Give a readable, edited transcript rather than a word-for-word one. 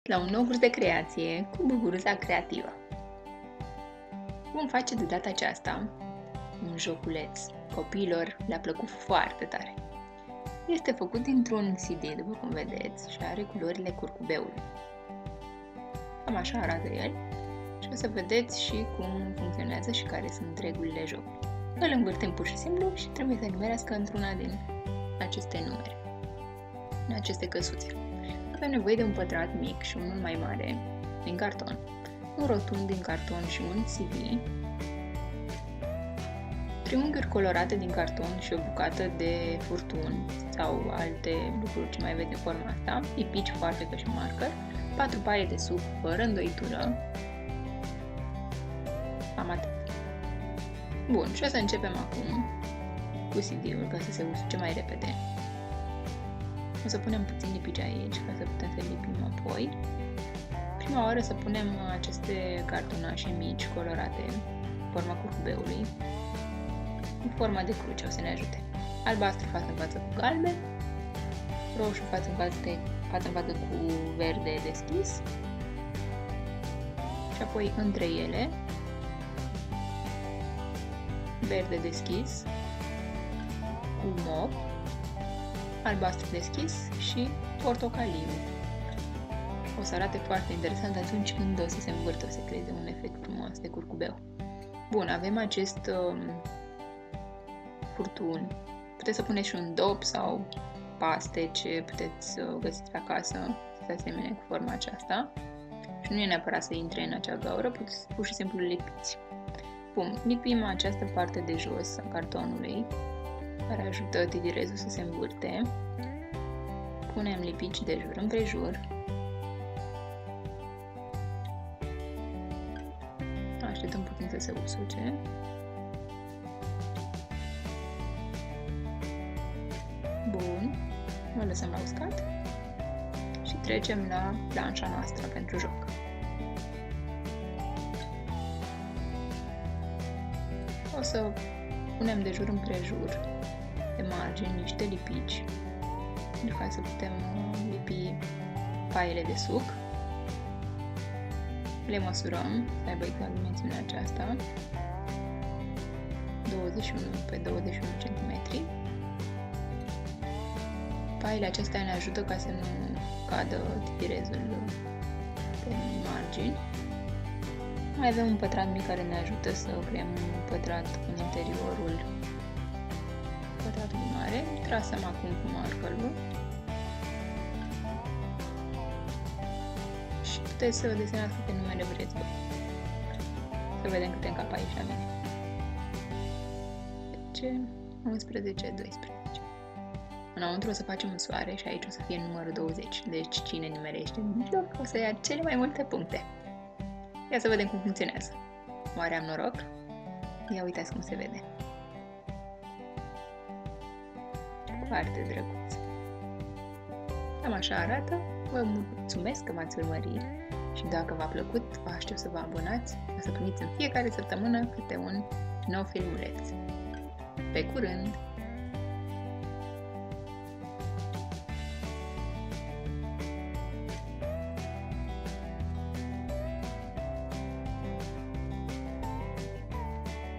La un nou curs de creație cu Buburuța Creativă. Vom face de data aceasta un joculeț. Copiilor le-a plăcut foarte tare. Este făcut dintr-un CD, după cum vedeți, și are culorile curcubeului. Cam așa arată el și o să vedeți și cum funcționează și care sunt regulile jocului. Îl învârtim pur și simplu și trebuie să nimerească într-una din aceste numere, în aceste căsuțe. Avem nevoie de un pătrat mic și unul mai mare din carton, un rotund din carton și un CD, triunghiuri colorate din carton și o bucată de furtun sau alte lucruri ce mai aveți în forma asta, lipici, foarfecă și marker, 4 paie de suc fără îndoitură. Cam atât. Bun, și o să începem acum cu CD-ul ca să se usuce mai repede. O să punem puțin lipici aici ca să putem să lipim apoi. Prima oară să punem aceste cartonașe mici colorate în forma curcubeului, în forma de cruce, o să ne ajute. Albastru față în față cu galben, roșu față în față cu verde deschis și apoi între ele verde deschis cu mov, albastru deschis și portocaliu. O să arate foarte interesant atunci când o să se învârtă, o să creeze un efect frumos de curcubeu. Bun, avem acest furtun. Puteți să puneți și un dop sau paste ce puteți să găsiți acasă, să se asemene cu forma aceasta. Și nu e neapărat să intre în acea gaură, puteți pur și simplu lipiți. Bun, lipim această parte de jos a cartonului, care ajută titirezul să se învârte. Punem lipici de jur împrejur. Așteptăm puțin să se usuce. Bun, o lăsăm la uscat și trecem la planșa noastră pentru joc. O să punem de jur împrejur pe margini niște lipici pentru ca să putem lipi paiele de suc. Le măsurăm, să aibă exact dimensiunea aceasta, 21 pe 21 cm. Paiele acestea ne ajută ca să nu cadă titirezul pe margini. Mai avem un pătrat mic care ne ajută să creăm un pătrat în interiorul pătratului mare. Trasăm acum cu markerul și puteți să desenați câte numere vreți voi. Să vedem câte încap aici la mine. 10, 11, 12. Înăuntru o să facem un soare și aici o să fie numărul 20. Deci cine nimerește în mijloc o să ia cele mai multe puncte. Ia să vedem cum funcționează. Oare am noroc? Ia uitați cum se vede. Foarte drăguț. Cam așa arată. Vă mulțumesc că m-ați urmărit și dacă v-a plăcut, vă aștept să vă abonați ca să primiți în fiecare săptămână câte un nou filmuleț. Pe curând!